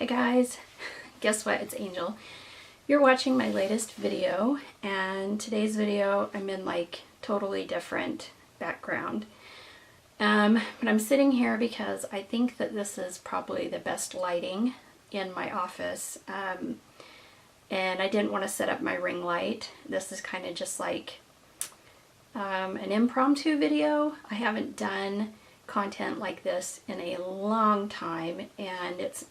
Hi guys, guess what? It's Angel. You're watching my latest video, and today's video I'm in like totally different background. But I'm sitting here because I think that this is probably the best lighting in my office. And I didn't want to set up my ring light. This is kind of just like an impromptu video. I haven't done content like this in a long time, and it's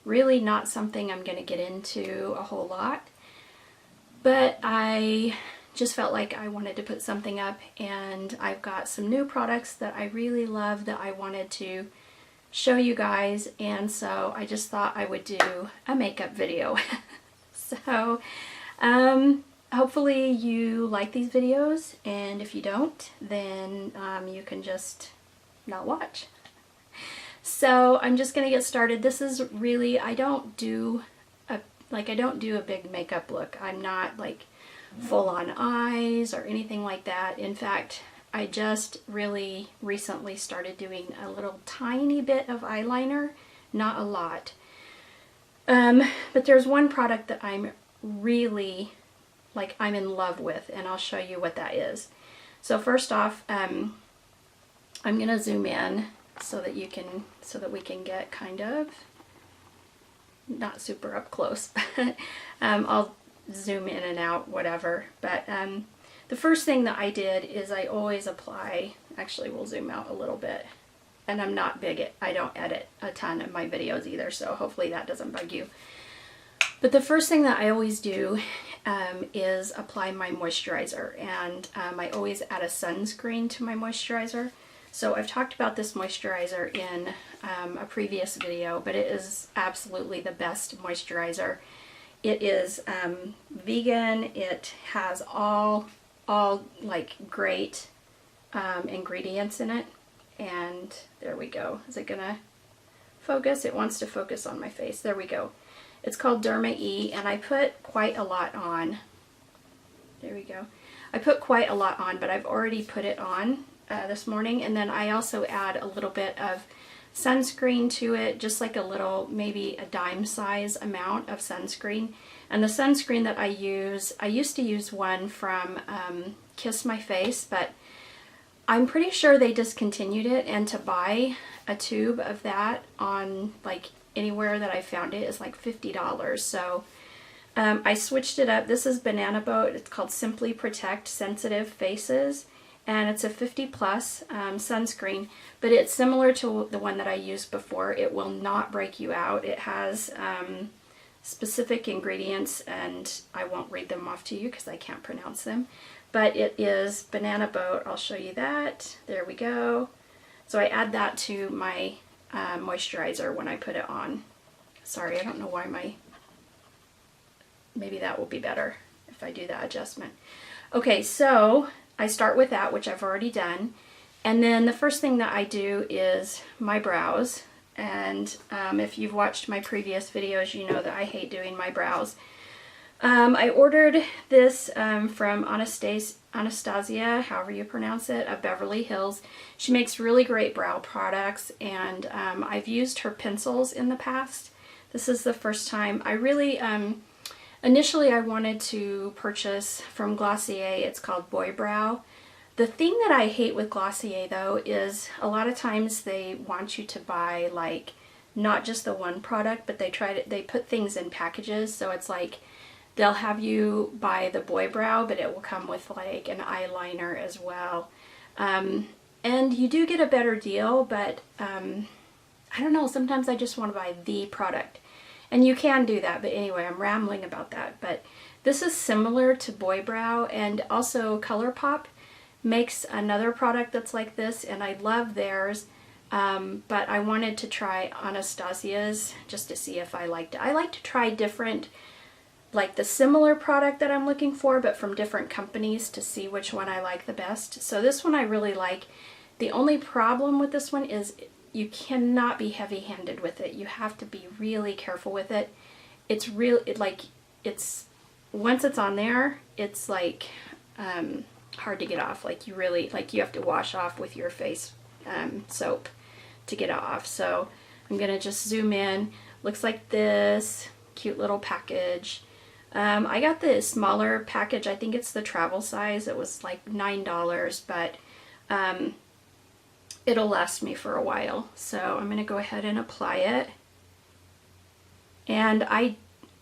really not something I'm going to get into a whole lot, but I just felt like I wanted to put something up, and I've got some new products that I really love that I wanted to show you guys, and so I just thought I would do a makeup video. So hopefully you like these videos, and if you don't, then you can just not watch. So I'm just gonna get started. This is really, I don't do a big makeup look. I'm not like full on eyes or anything like that. In fact, I just really recently started doing a little tiny bit of eyeliner, not a lot. But there's one product that I'm really I'm in love with, and I'll show you what that is. So first off, I'm gonna zoom in so that we can get kind of not super up close. I'll zoom in and out, whatever. But the first thing that I did is I always apply, actually we'll zoom out a little bit, and I'm not I don't edit a ton of my videos either, so hopefully that doesn't bug you. But the first thing that I always do is apply my moisturizer, and I always add a sunscreen to my moisturizer. So I've talked about this moisturizer in a previous video, but it is absolutely the best moisturizer. It is vegan. It has all like great ingredients in it. And there we go. Is it gonna focus? It wants to focus on my face. There we go. It's called Derma E, and I put quite a lot on. There we go. I put quite a lot on, but I've already put it on this morning, and then I also add a little bit of sunscreen to it, just like a little, maybe a dime size amount of sunscreen. And the sunscreen that I used to use one from Kiss My Face, but I'm pretty sure they discontinued it, and to buy a tube of that on like anywhere that I found it is like $50. So I switched it up. This is Banana Boat. It's called Simply Protect Sensitive Faces, and it's a 50 plus sunscreen, but it's similar to the one that I used before. It will not break you out. It has specific ingredients, and I won't read them off to you because I can't pronounce them, but it is Banana Boat. I'll show you that. There we go. So I add that to my moisturizer when I put it on. Sorry, I don't know why maybe that will be better if I do that adjustment. Okay, so I start with that, which I've already done, and then the first thing that I do is my brows. And if you've watched my previous videos, you know that I hate doing my brows. I ordered this from Anastasia, however you pronounce it, of Beverly Hills. She makes really great brow products, and I've used her pencils in the past. This is the first time. I really, initially I wanted to purchase from Glossier. It's called Boy Brow. The thing that I hate with Glossier though is a lot of times they want you to buy like not just the one product, but they put things in packages. So it's like they'll have you buy the Boy Brow, but it will come with like an eyeliner as well. And you do get a better deal, but I don't know, sometimes I just want to buy the product. And you can do that, but anyway, I'm rambling about that. But this is similar to Boy Brow, and also ColourPop makes another product that's like this, and I love theirs. But I wanted to try Anastasia's just to see if I liked it. I like to try different, like the similar product that I'm looking for, but from different companies to see which one I like the best. So this one I really like. The only problem with this one is you cannot be heavy-handed with it. You have to be really careful with it. It's once it's on there, it's like hard to get off. Like you have to wash off with your face soap to get it off. So I'm gonna just zoom in. Looks like this cute little package. I got the smaller package. I think it's the travel size. It was like $9, but it'll last me for a while. So I'm going to go ahead and apply it. And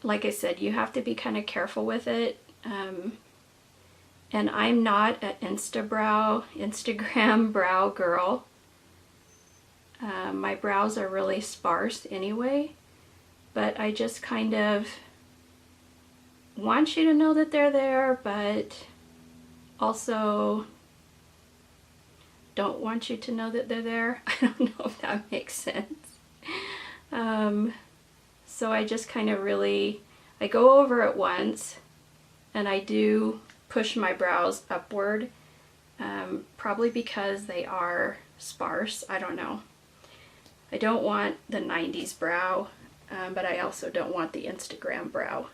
like I said, you have to be kind of careful with it. And I'm not an Instagram brow girl. My brows are really sparse anyway, but I just kind of want you to know that they're there, but also don't want you to know that they're there. I don't know if that makes sense. So I just kind of I go over it once, and I do push my brows upward, probably because they are sparse. I don't know. I don't want the 90s brow, but I also don't want the Instagram brow.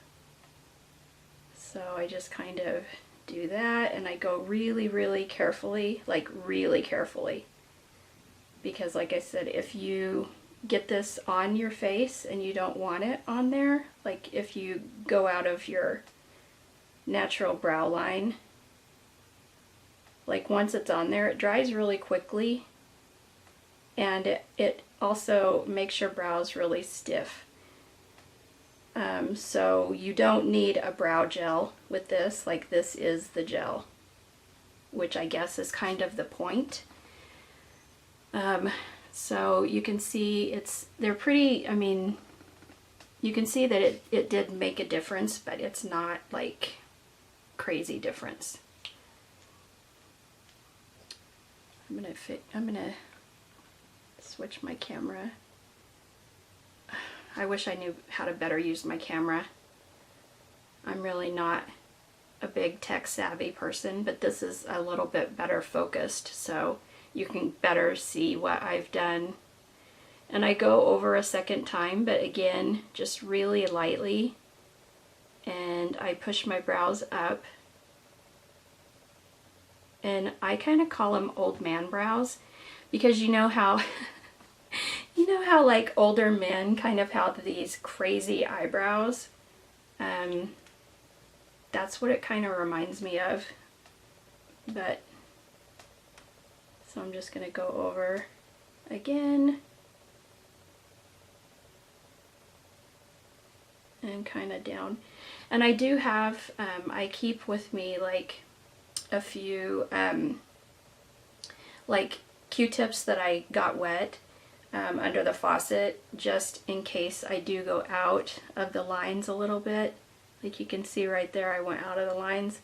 So I just kind of do that, and I go really, really carefully, like really carefully. Because like I said, if you get this on your face and you don't want it on there, like if you go out of your natural brow line, like once it's on there, it dries really quickly, and it also makes your brows really stiff. So you don't need a brow gel with this. Like, this is the gel, which I guess is kind of the point. So you can see they're pretty, I mean, you can see that it did make a difference, but it's not like crazy difference. I'm gonna switch my camera. I wish I knew how to better use my camera. I'm really not a big tech savvy person, but this is a little bit better focused, so you can better see what I've done. And I go over a second time, but again, just really lightly, and I push my brows up. And I kind of call them old man brows, because you know how like older men kind of have these crazy eyebrows. That's what it kind of reminds me of. But so I'm just gonna go over again and kind of down. And I do have I keep with me like a few like Q-tips that I got wet under the faucet, just in case I do go out of the lines a little bit. Like you can see right there, I went out of the lines.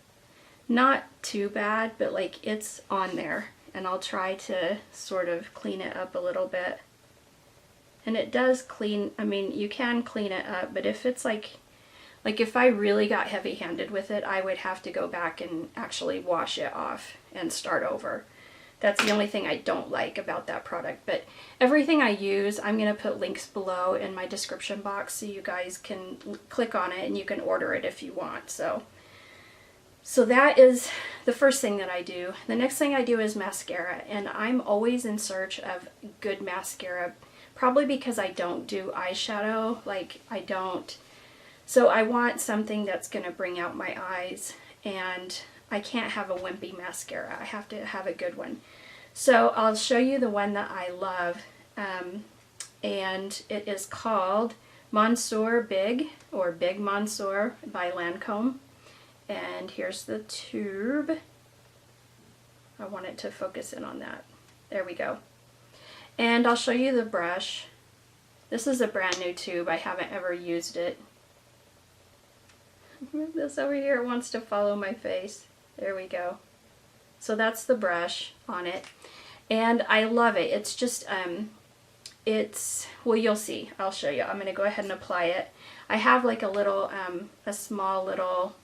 Not too bad, but like it's on there, and I'll try to sort of clean it up a little bit. And it does clean, I mean, you can clean it up, but if it's like if I really got heavy-handed with it, I would have to go back and actually wash it off and start over. That's the only thing I don't like about that product. But everything I use, I'm going to put links below in my description box so you guys can click on it and you can order it if you want. So that is the first thing that I do. The next thing I do is mascara, and I'm always in search of good mascara, probably because I don't do eyeshadow. Like, I don't. So I want something that's going to bring out my eyes, and I can't have a wimpy mascara. I have to have a good one. So I'll show you the one that I love, and it is called Monsieur Big, or Big Monsieur by Lancome. And here's the tube. I want it to focus in on that. There we go. And I'll show you the brush. This is a brand new tube. I haven't ever used it. Move this over here. It wants to follow my face. There we go. So that's the brush on it. And I love it. It's just, well, you'll see. I'll show you. I'm going to go ahead and apply it. I have like a little, a small little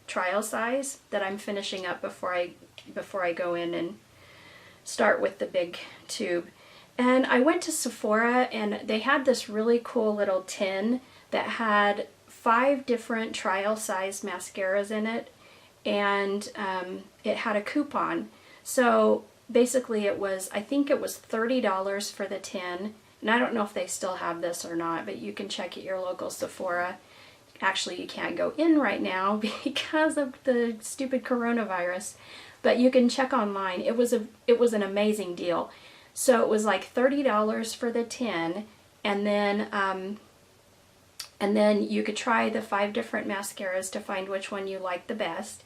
trial size that I'm finishing up before I go in and start with the big tube. And I went to Sephora, and they had this really cool little tin that had 5 different trial size mascaras in it, and it had a coupon. So basically it was, I think it was $30 for the tin, And I don't know if they still have this or not, but you can check at your local Sephora. Actually, you can't go in right now because of the stupid coronavirus, but you can check online. It was an amazing deal. So it was like $30 for the 10, and then you could try the 5 different mascaras to find which one you like the best.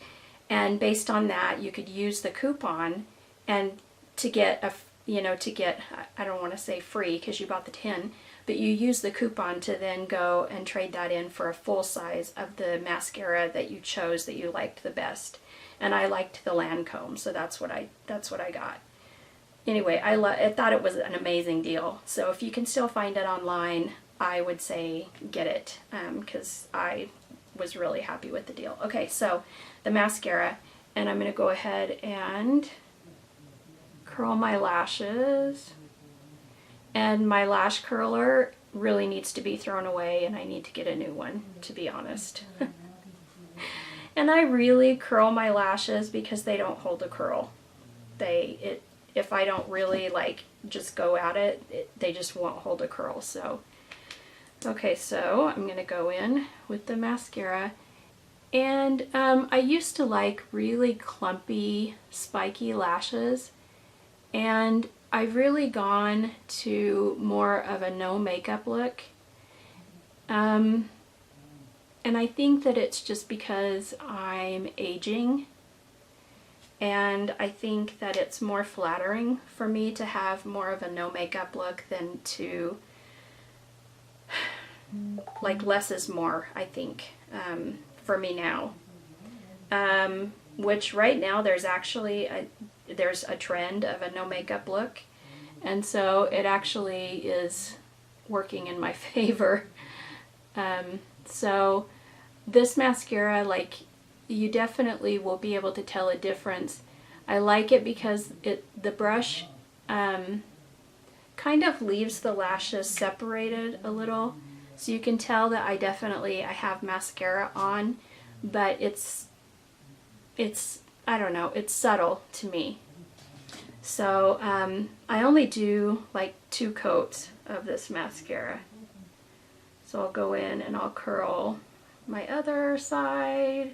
And based on that, you could use the coupon and to get I don't want to say free because you bought the 10, but you use the coupon to then go and trade that in for a full size of the mascara that you chose that you liked the best. And I liked the Lancome, so that's what I got. Anyway, I thought it was an amazing deal. So if you can still find it online, I would say get it, because I was really happy with the deal. Okay, so the mascara, and I'm going to go ahead and curl my lashes. And my lash curler really needs to be thrown away, and I need to get a new one, to be honest. And I really curl my lashes because they don't hold a curl. If I don't really like just go at it, they just won't hold a curl. So, okay, so I'm gonna go in with the mascara. And I used to like really clumpy, spiky lashes, and I've really gone to more of a no makeup look. And I think that it's just because I'm aging, and I think that it's more flattering for me to have more of a no makeup look than to, like, less is more, I think, for me now. Which right now there's actually there's a trend of a no makeup look, and so it actually is working in my favor. So this mascara, like, you definitely will be able to tell a difference. I like it because the brush kind of leaves the lashes separated a little, so you can tell that I have mascara on, but it's I don't know, it's subtle to me. So I only do like 2 coats of this mascara. So I'll go in and I'll curl my other side.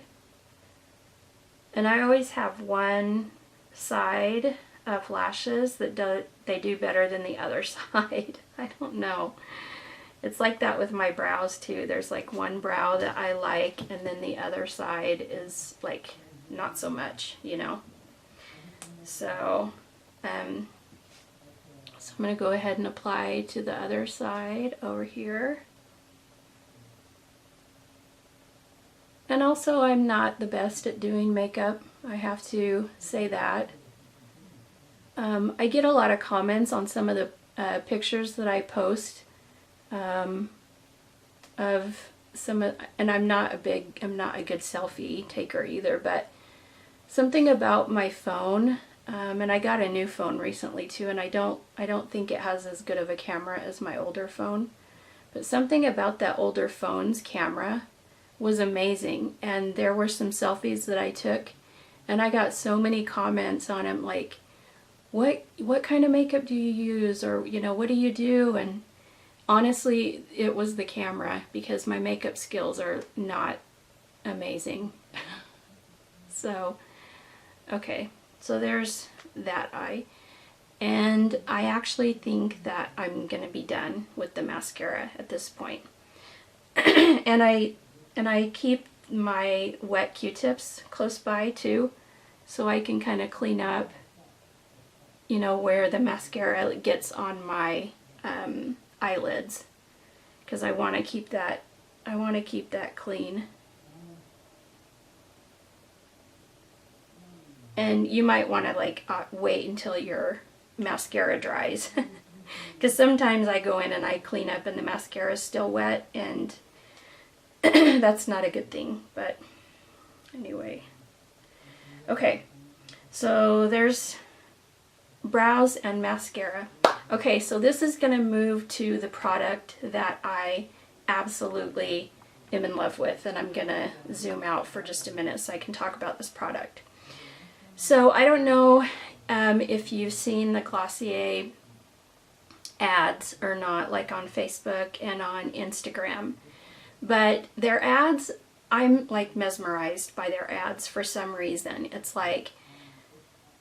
And I always have one side of lashes that they do better than the other side. I don't know. It's like that with my brows too. There's like one brow that I like, and then the other side is like not so much, you know. So I'm going to go ahead and apply to the other side over here. And also, I'm not the best at doing makeup. I have to say that. I get a lot of comments on some of the pictures that I post of some, and I'm not a good selfie taker either, but something about my phone, and I got a new phone recently too, and I don't think it has as good of a camera as my older phone, but something about that older phone's camera was amazing. And there were some selfies that I took, and I got so many comments on them, like, what kind of makeup do you use, or, you know, what do you do? And honestly, it was the camera, because my makeup skills are not amazing. So, okay, so there's that eye. And I actually think that I'm gonna be done with the mascara at this point. And I keep my wet Q-tips close by too, so I can kind of clean up, you know, where the mascara gets on my eyelids, because I want to keep that clean. And you might want to like wait until your mascara dries, because sometimes I go in and I clean up and the mascara is still wet, and that's not a good thing. But anyway, okay, so there's brows and mascara. Okay, so this is going to move to the product that I absolutely am in love with, and I'm going to zoom out for just a minute so I can talk about this product. So I don't know if you've seen the Glossier ads or not, like on Facebook and on Instagram. But their ads, I'm like mesmerized by their ads for some reason. It's like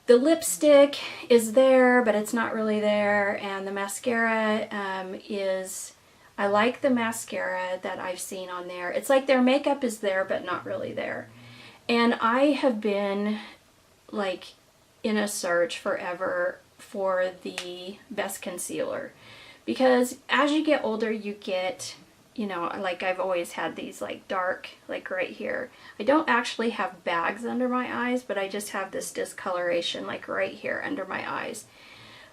the lipstick is there, but it's not really there, and the mascara I like the mascara that I've seen on there. It's like their makeup is there, but not really there. And I have been like in a search forever for the best concealer, because as you get older, you get, you know, like I've always had these like dark, like right here. I don't actually have bags under my eyes, but I just have this discoloration like right here under my eyes.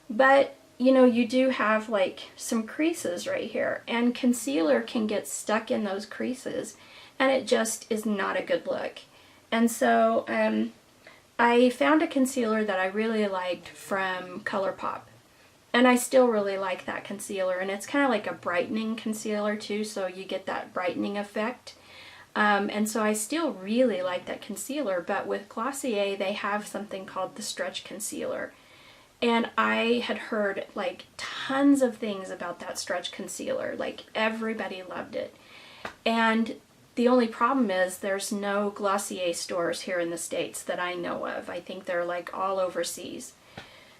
But you know, you do have like some creases right here, and concealer can get stuck in those creases, and it just is not a good look. And so I found a concealer that I really liked from ColourPop, and I still really like that concealer, and it's kind of like a brightening concealer too, so you get that brightening effect. And so I still really like that concealer, but with Glossier they have something called the Stretch Concealer. And I had heard like tons of things about that Stretch Concealer, like everybody loved it. And the only problem is there's no Glossier stores here in the States that I know of. I think they're like all overseas.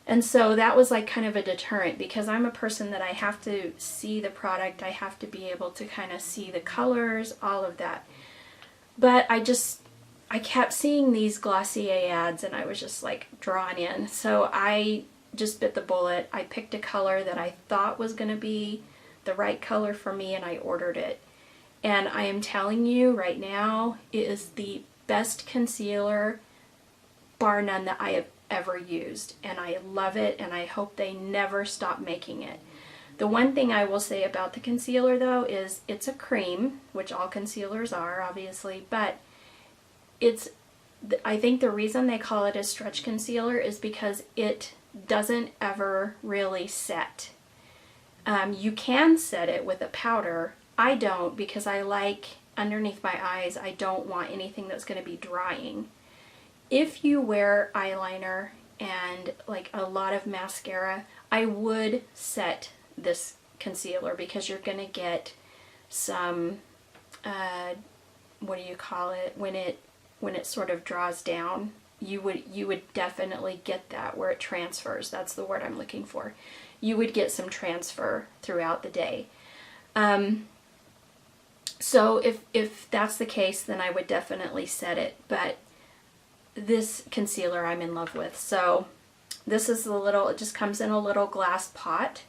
And so that was like kind of a deterrent, because I'm a person that I have to see the product, I have to be able to kind of see the colors, all of that. But I kept seeing these Glossier ads and I was just like drawn in. So I just bit the bullet. I picked a color that I thought was going to be the right color for me, and I ordered it. And I am telling you right now, it is the best concealer, bar none, that I have ever used. And I love it, and I hope they never stop making it. The one thing I will say about the concealer though is it's a cream, which all concealers are obviously, but I think the reason they call it a stretch concealer is because it doesn't ever really set. You can set it with a powder. I don't, because I like underneath my eyes, I don't want anything that's going to be drying. If you wear eyeliner and like a lot of mascara, I would set this concealer, because you're going to get some, what do you call it, when it sort of draws down, you would definitely get that where it transfers. That's the word I'm looking for. You would get some transfer throughout the day. So if that's the case, then I would definitely set it. But this concealer I'm in love with. So this is it just comes in a little glass pot,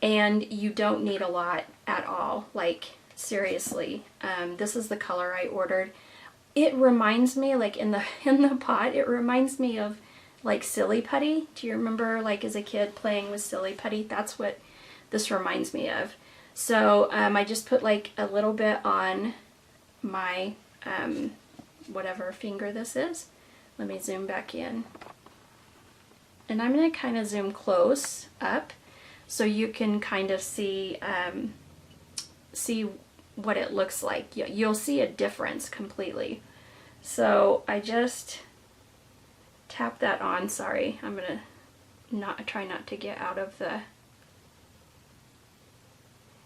and you don't need a lot at all. Like seriously, this is the color I ordered. It reminds me, like in the pot, it reminds me of like Silly Putty. Do you remember like as a kid playing with Silly Putty? That's what this reminds me of. So I just put like a little bit on my whatever finger this is. Let me zoom back in. And I'm going to kind of zoom close up so you can kind of see what it looks like. You'll see a difference completely. So I just tap that on. Sorry, I'm going to try not to get out of the...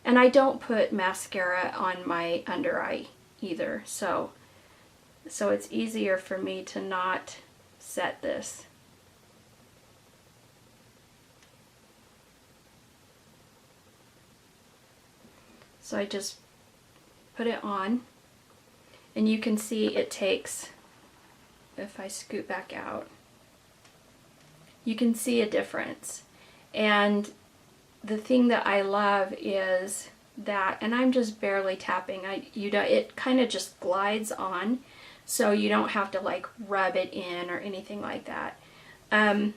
And I don't put mascara on my under eye either, so it's easier for me to not set this. So I just put it on, and you can see it takes, if I scoot back out, you can see a difference. And the thing that I love is that, and I'm just barely tapping, it kind of just glides on, so you don't have to like rub it in or anything like that. And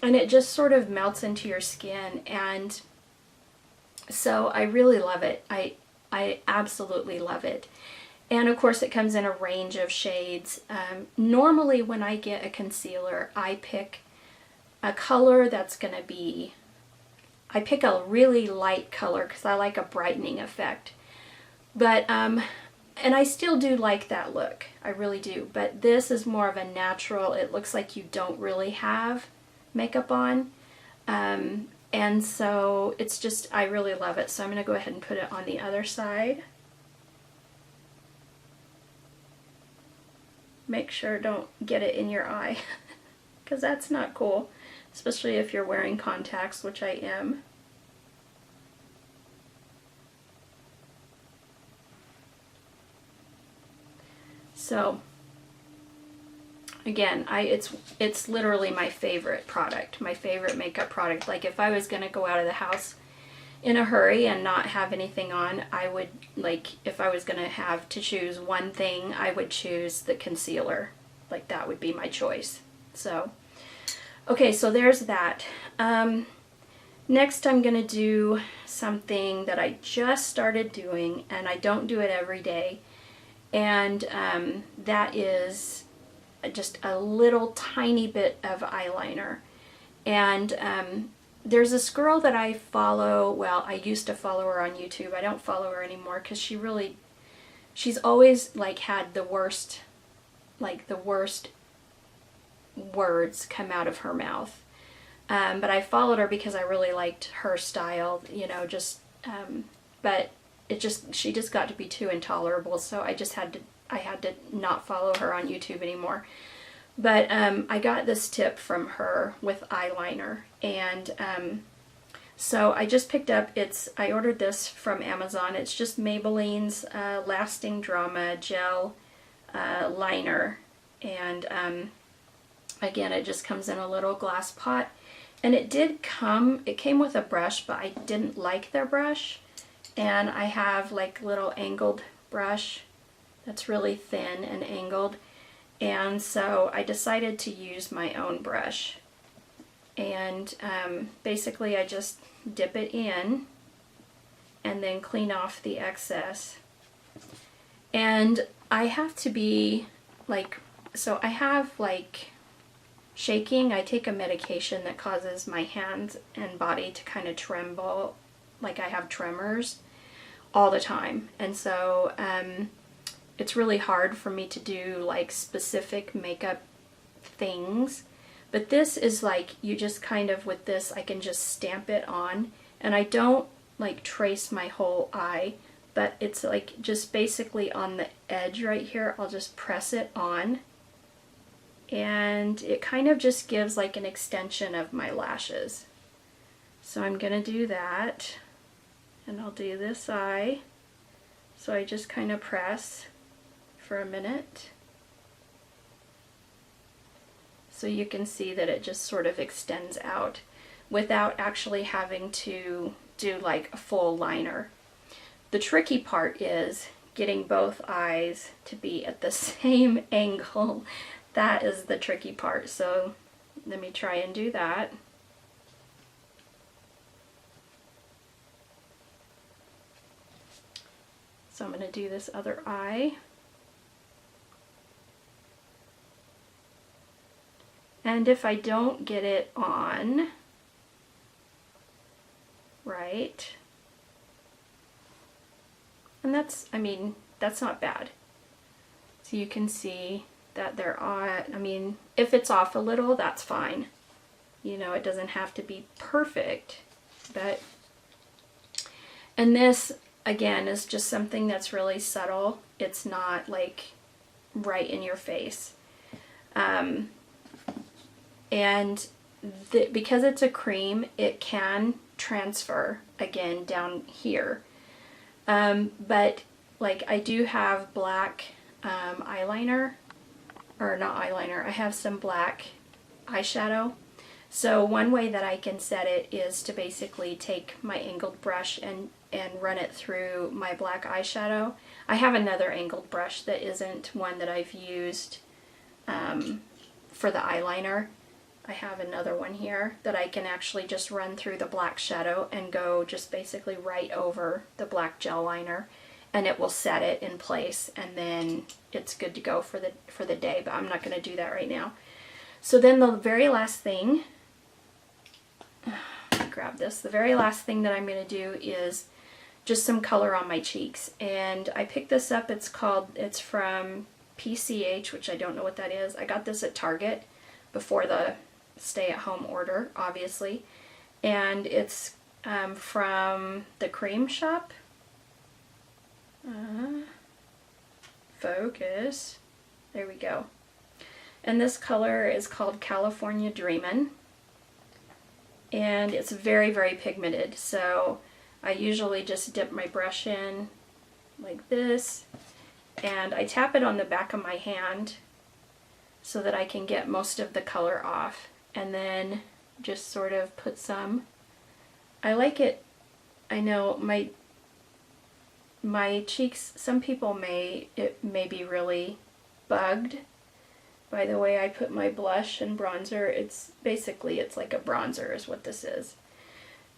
it just sort of melts into your skin, and so I really love it. I absolutely love it. And of course it comes in a range of shades. Normally when I get a concealer, I pick a color that's going to be, I pick a really light color because I like a brightening effect. But, and I still do like that look. I really do. But this is more of a natural, it looks like you don't really have makeup on. And so it's just, I really love it. So I'm going to go ahead and put it on the other side. Make sure don't get it in your eye, because that's not cool, especially if you're wearing contacts, which I am. So again, it's literally my favorite product, my favorite makeup product. Like if I was going to go out of the house in a hurry and not have anything on, I would, like, if I was going to have to choose one thing, I would choose the concealer. Like that would be my choice. So, okay, so there's that. Next I'm going to do something that I just started doing, and I don't do it every day. And that is just a little tiny bit of eyeliner. And there's this girl that I follow. Well, I used to follow her on YouTube. I don't follow her anymore because she's always like had the worst words come out of her mouth. But I followed her because I really liked her style, you know, just, but she just got to be too intolerable. So I had to not follow her on YouTube anymore. But I got this tip from her with eyeliner, and so I just picked up, I ordered this from Amazon. It's just Maybelline's Lasting Drama Gel Liner, and again, it just comes in a little glass pot, and it came with a brush, but I didn't like their brush, and I have like little angled brush that's really thin and angled. And so I decided to use my own brush, and basically I just dip it in and then clean off the excess. And I have to be like, so I have like shaking. I take a medication that causes my hands and body to kind of tremble, like I have tremors all the time. And so it's really hard for me to do like specific makeup things, but this is like, you just kind of, with this I can just stamp it on, and I don't like trace my whole eye, but it's like just basically on the edge right here. I'll just press it on, and it kind of just gives like an extension of my lashes. So I'm gonna do that, and I'll do this eye. So I just kind of press for a minute, so you can see that it just sort of extends out without actually having to do like a full liner. The tricky part is getting both eyes to be at the same angle. That is the tricky part. So let me try and do that. So I'm going to do this other eye. And if I don't get it on right, and that's, I mean, that's not bad. So you can see that they're on. I mean, if it's off a little, that's fine. You know, it doesn't have to be perfect, but, and this again is just something that's really subtle. It's not like right in your face. And because it's a cream, it can transfer again down here. But like I do have black eyeliner, or not eyeliner, I have some black eyeshadow. So one way that I can set it is to basically take my angled brush and run it through my black eyeshadow. I have another angled brush that isn't one that I've used for the eyeliner. I have another one here that I can actually just run through the black shadow and go just basically right over the black gel liner, and it will set it in place, and then it's good to go for the day, but I'm not going to do that right now. So then the very last thing, grab this, the very last thing that I'm going to do is just some color on my cheeks. And I picked this up, it's from PCH, which I don't know what that is. I got this at Target before the stay-at-home order, obviously. and it's from the Cream Shop. Focus. There we go. And this color is called California Dreamin'. And it's very, very pigmented. So I usually just dip my brush in like this, and I tap it on the back of my hand so that I can get most of the color off. And then just sort of put some. I like it. I know my cheeks, some people may be really bugged by the way I put my blush and bronzer. It's basically, it's like a bronzer is what this is.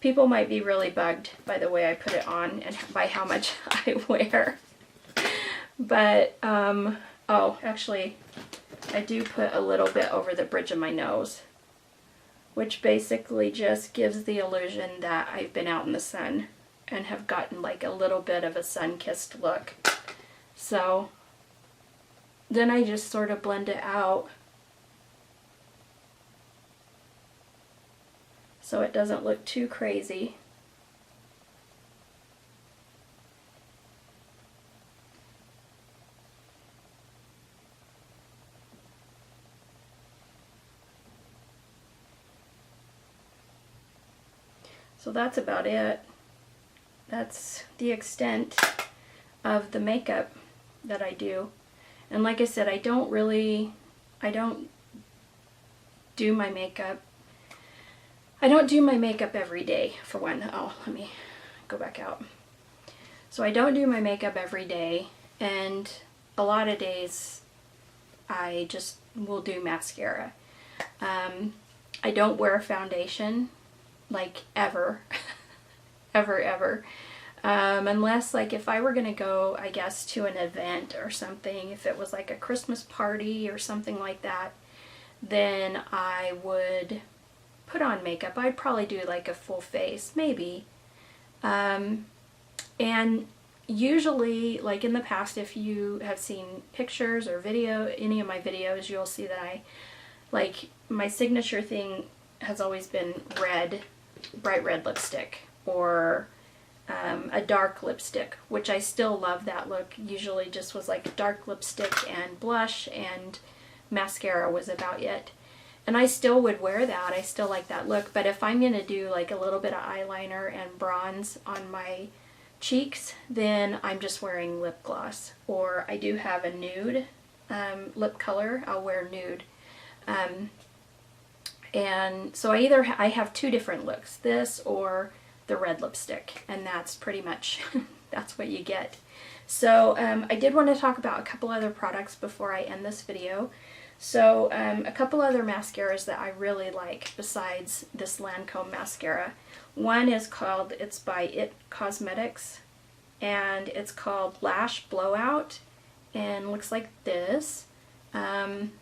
People might be really bugged by the way I put it on and by how much I wear. But, oh, actually, I do put a little bit over the bridge of my nose, which basically just gives the illusion that I've been out in the sun and have gotten like a little bit of a sun-kissed look. So then I just sort of blend it out so it doesn't look too crazy. So that's about it. That's the extent of the makeup that I do. And like I said, I don't do my makeup. I don't do my makeup every day, for one. Oh, let me go back out. So I don't do my makeup every day, and a lot of days I just will do mascara. I don't wear foundation, like ever. ever. Unless, like, if I were gonna go, I guess, to an event or something, if it was like a Christmas party or something like that, then I would put on makeup. I'd probably do like a full face, maybe. And usually, like in the past, if you have seen pictures or any of my videos, you'll see that like, my signature thing has always been red, bright red lipstick, or a dark lipstick, which I still love that look. Usually just was like a dark lipstick and blush and mascara was about it. And I still would wear that. I still like that look. But if I'm going to do like a little bit of eyeliner and bronze on my cheeks, then I'm just wearing lip gloss. Or I do have a nude lip color. I'll wear nude. And so I have two different looks, this or the red lipstick, and that's pretty much, that's what you get. So I did want to talk about a couple other products before I end this video. So a couple other mascaras that I really like besides this Lancome mascara. One is called, it's by It Cosmetics, and it's called Lash Blowout, and looks like this. And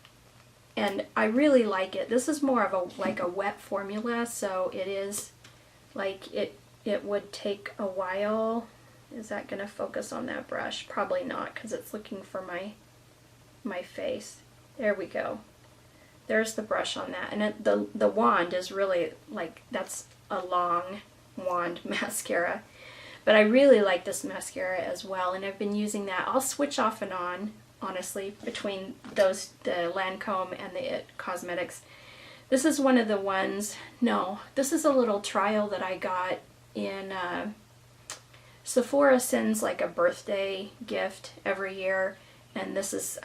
I really like it. This is more of a wet formula, so it is like it would take a while. Is that going to focus on that brush? Probably not, because it's looking for my face. There we go. There's the brush on that. And the wand is really like, that's a long wand mascara. But I really like this mascara as well, and I've been using that. I'll switch off and on, honestly, between those, the Lancome and the It Cosmetics. This is one of the ones, no, this is a little trial that I got in, Sephora sends like a birthday gift every year, and this is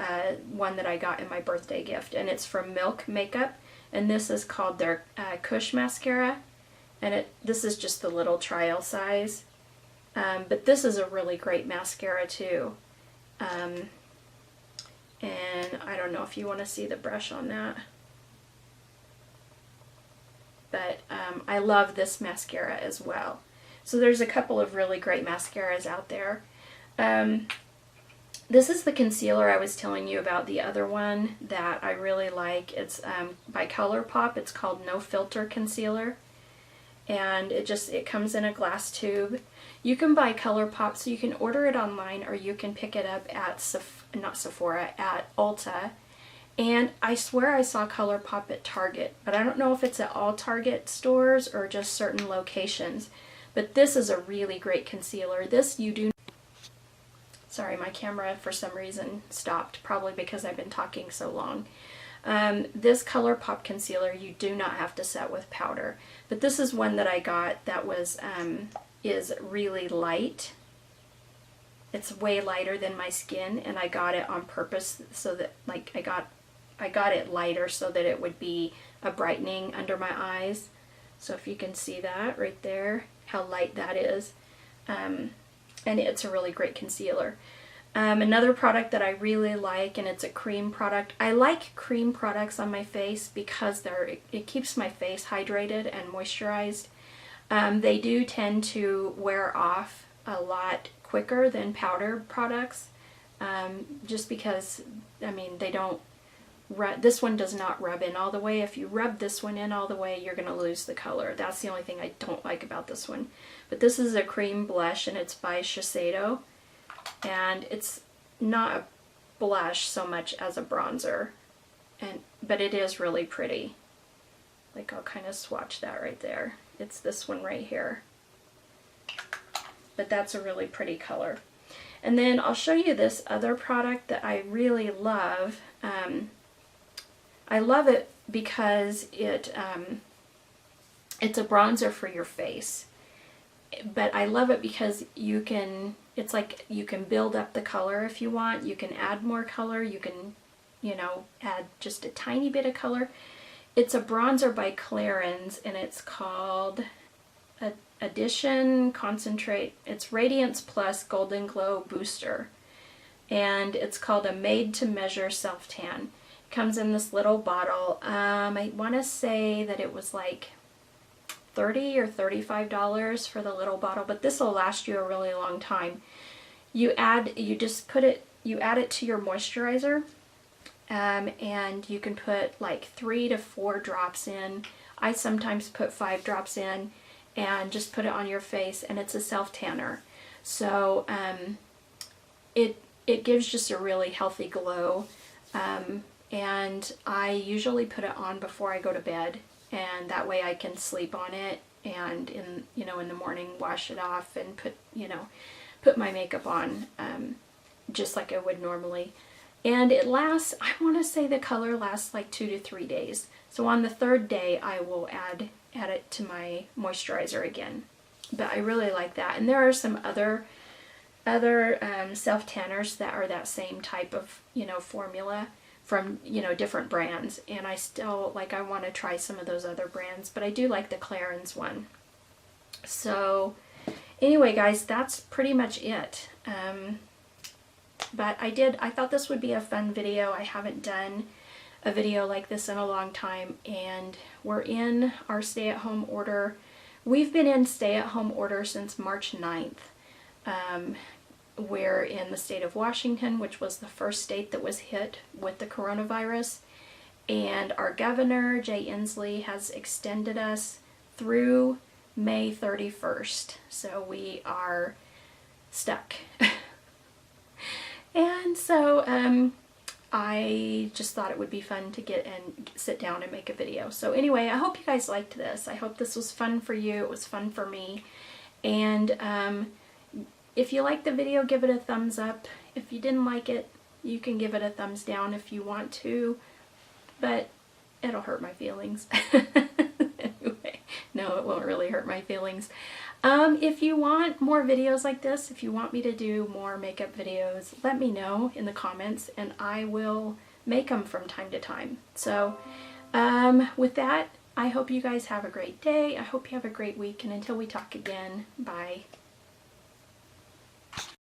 one that I got in my birthday gift, and it's from Milk Makeup, and this is called their Kush Mascara, and this is just the little trial size, but this is a really great mascara too. And I don't know if you want to see the brush on that. But I love this mascara as well. So there's a couple of really great mascaras out there. This is the concealer I was telling you about, the other one that I really like. It's by ColourPop. It's called No Filter Concealer. And it comes in a glass tube. You can buy ColourPop, so you can order it online, or you can pick it up at, not Sephora, at Ulta. And I swear I saw ColourPop at Target, but I don't know if it's at all Target stores or just certain locations. But this is a really great concealer. This you do... Sorry, my camera for some reason stopped, probably because I've been talking so long. This ColourPop concealer you do not have to set with powder. But this is one that I got that was is really light. It's way lighter than my skin, and I got it on purpose so that, like, I got it lighter so that it would be a brightening under my eyes. So if you can see that right there, how light that is. And it's a really great concealer. Another product that I really like, and it's a cream product. I like cream products on my face because it keeps my face hydrated and moisturized. They do tend to wear off a lot quicker than powder products, just because, I mean, they don't, this one does not rub in all the way. If you rub this one in all the way, you're going to lose the color. That's the only thing I don't like about this one. But this is a cream blush, and it's by Shiseido, and it's not a blush so much as a bronzer, but it is really pretty. Like, I'll kind of swatch that right there. It's this one right here. But that's a really pretty color. And then I'll show you this other product that I really love. I love it because it's a bronzer for your face. But I love it because you can, it's like you can build up the color if you want. You can add more color. You can, you know, add just a tiny bit of color. It's a bronzer by Clarins, and it's called Addition Concentrate. It's Radiance Plus Golden Glow Booster, and it's called a Made to Measure Self Tan. It comes in this little bottle. I want to say that it was like $30 or $35 for the little bottle, but this will last you a really long time. You add it to your moisturizer, and you can put like 3 to 4 drops in. I sometimes put 5 drops in, and just put it on your face, and it's a self tanner. So it gives just a really healthy glow, and I usually put it on before I go to bed, and that way I can sleep on it, and in the morning wash it off and put my makeup on, just like I would normally. And it lasts, I want to say the color lasts like 2 to 3 days. So on the 3rd day I will add it to my moisturizer again. But I really like that. And there are some other self tanners that are that same type of formula from different brands, and I still I want to try some of those other brands, but I do like the Clarins one. So anyway guys, that's pretty much it. But I thought this would be a fun video. I haven't done a video like this in a long time, and we're in our stay-at-home order. We've been in stay-at-home order since March 9th. We're in the state of Washington, which was the first state that was hit with the coronavirus, and our governor, Jay Inslee, has extended us through May 31st. So we are stuck. And so I just thought it would be fun to get and sit down and make a video. So anyway, I hope you guys liked this. I hope this was fun for you. It was fun for me. And if you liked the video, give it a thumbs up. If you didn't like it, you can give it a thumbs down if you want to, but it'll hurt my feelings. Anyway, no, it won't really hurt my feelings. If you want more videos like this, if you want me to do more makeup videos, let me know in the comments, and I will make them from time to time. So with that, I hope you guys have a great day. I hope you have a great week, and until we talk again, bye.